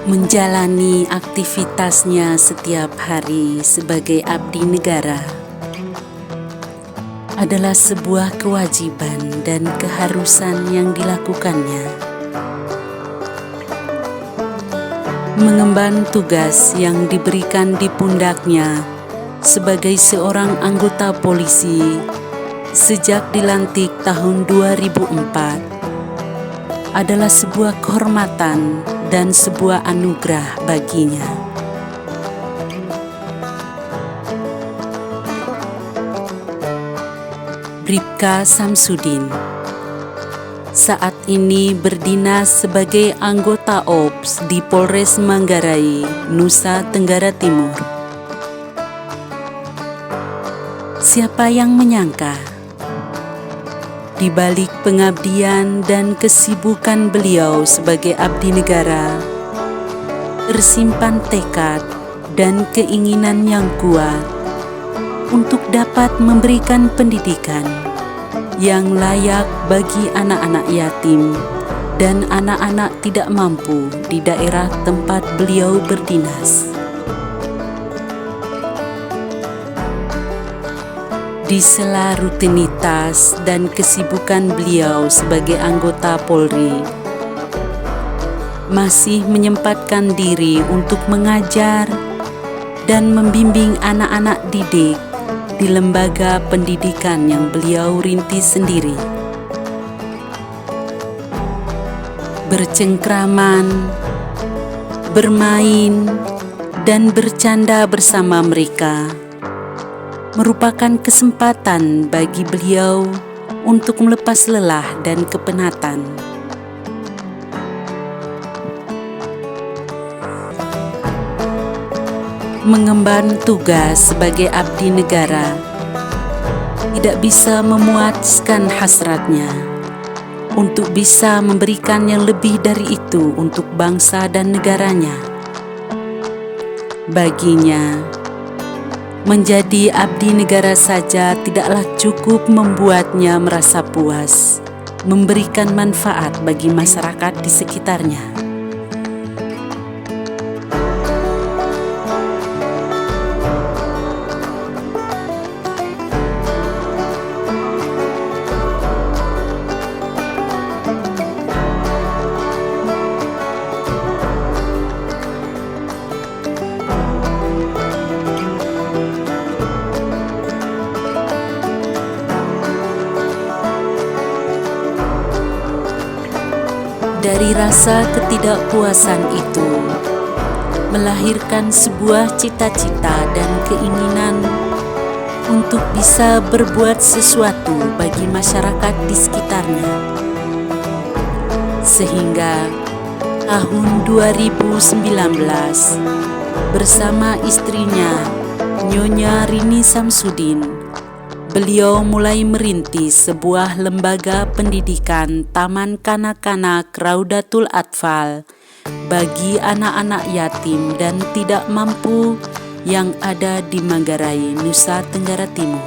Menjalani aktivitasnya setiap hari sebagai abdi negara adalah sebuah kewajiban dan keharusan yang dilakukannya. Mengemban tugas yang diberikan di pundaknya sebagai seorang anggota polisi sejak dilantik tahun 2004 adalah sebuah kehormatan dan sebuah anugerah baginya. Bribka Samsudin saat ini berdinas sebagai anggota OPS di Polres Manggarai, Nusa Tenggara Timur. Siapa yang menyangka, di balik pengabdian dan kesibukan beliau sebagai abdi negara, tersimpan tekad dan keinginan yang kuat untuk dapat memberikan pendidikan yang layak bagi anak-anak yatim dan anak-anak tidak mampu di daerah tempat beliau berdinas. Di sela rutinitas dan kesibukan beliau sebagai anggota Polri, masih menyempatkan diri untuk mengajar dan membimbing anak-anak didik di lembaga pendidikan yang beliau rintis sendiri. Bercengkraman, bermain, dan bercanda bersama mereka merupakan kesempatan bagi beliau untuk melepas lelah dan kepenatan. Mengemban tugas sebagai abdi negara tidak bisa memuaskan hasratnya untuk bisa memberikan yang lebih dari itu untuk bangsa dan negaranya. Baginya, menjadi abdi negara saja tidaklah cukup membuatnya merasa puas, memberikan manfaat bagi masyarakat di sekitarnya. Dari rasa ketidakpuasan itu, melahirkan sebuah cita-cita dan keinginan untuk bisa berbuat sesuatu bagi masyarakat di sekitarnya. Sehingga tahun 2019, bersama istrinya, Nyonya Rini Samsudin, beliau mulai merintis sebuah lembaga pendidikan Taman Kanak-kanak Raudatul Atfal bagi anak-anak yatim dan tidak mampu yang ada di Manggarai, Nusa Tenggara Timur.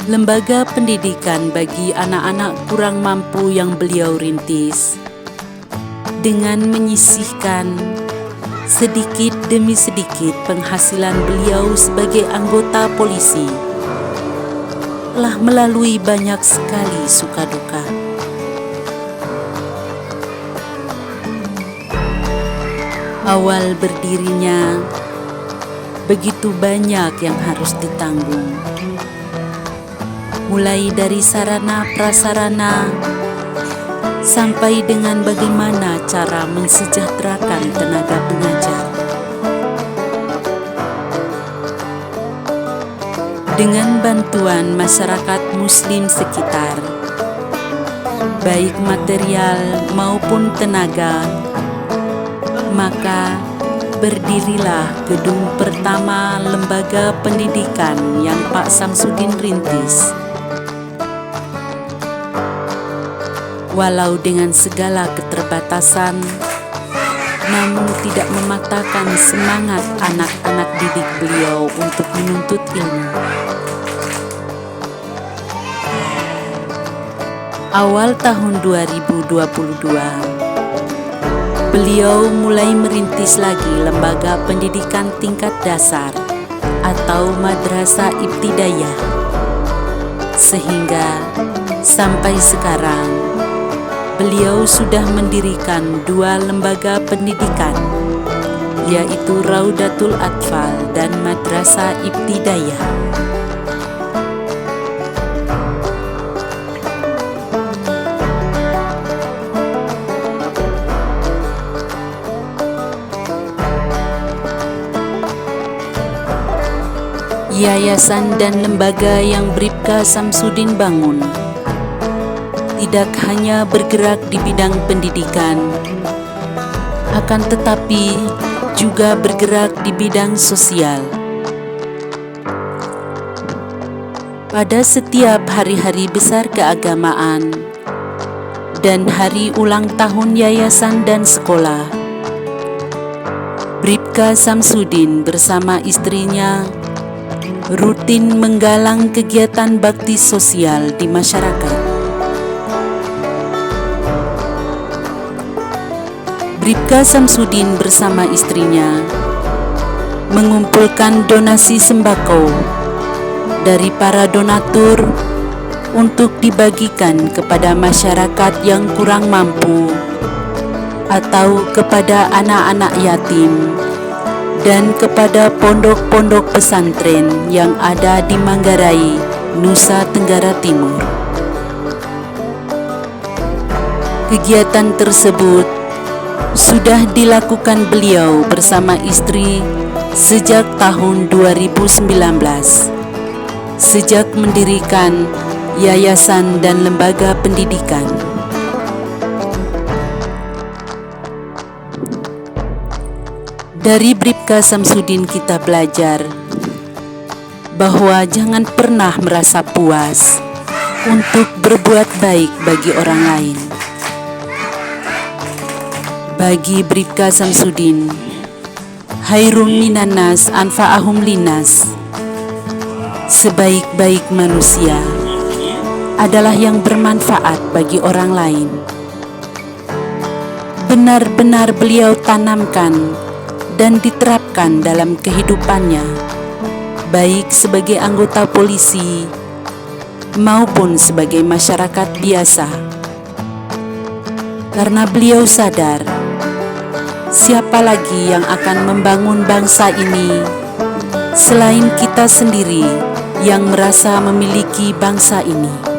Lembaga pendidikan bagi anak-anak kurang mampu yang beliau rintis dengan menyisihkan sedikit demi sedikit penghasilan beliau sebagai anggota polisi telah melalui banyak sekali suka duka. Awal berdirinya, begitu banyak yang harus ditanggung, mulai dari sarana prasarana sampai dengan bagaimana cara mensejahterakan tenaga pengajar. Dengan bantuan masyarakat muslim sekitar, baik material maupun tenaga, maka berdirilah gedung pertama lembaga pendidikan yang Pak Samsudin rintis. Walau dengan segala keterbatasan, namun tidak mematahkan semangat anak-anak didik beliau untuk menuntut ilmu. Awal tahun 2022, beliau mulai merintis lagi lembaga pendidikan tingkat dasar atau madrasah ibtidaiyah, sehingga sampai sekarang beliau sudah mendirikan 2 lembaga pendidikan, yaitu Raudatul Atfal dan Madrasah Ibtidaiyah. Yayasan dan lembaga yang Bribka Samsudin bangun tidak hanya bergerak di bidang pendidikan, akan tetapi juga bergerak di bidang sosial. Pada setiap hari-hari besar keagamaan dan hari ulang tahun yayasan dan sekolah, Bribka Samsudin bersama istrinya rutin menggalang kegiatan bakti sosial di masyarakat. Bribka Samsudin bersama istrinya mengumpulkan donasi sembako dari para donatur untuk dibagikan kepada masyarakat yang kurang mampu atau kepada anak-anak yatim dan kepada pondok-pondok pesantren yang ada di Manggarai, Nusa Tenggara Timur. Kegiatan tersebut sudah dilakukan beliau bersama istri sejak tahun 2019, sejak mendirikan yayasan dan lembaga pendidikan. Dari Bribka Samsudin kita belajar bahwa jangan pernah merasa puas untuk berbuat baik bagi orang lain. Bagi Bribka Samsudin, khairum minanas anfa'ahum linas, sebaik-baik manusia adalah yang bermanfaat bagi orang lain. Benar-benar beliau tanamkan dan diterapkan dalam kehidupannya, baik sebagai anggota polisi maupun sebagai masyarakat biasa. Karena beliau sadar, siapa lagi yang akan membangun bangsa ini selain kita sendiri yang merasa memiliki bangsa ini.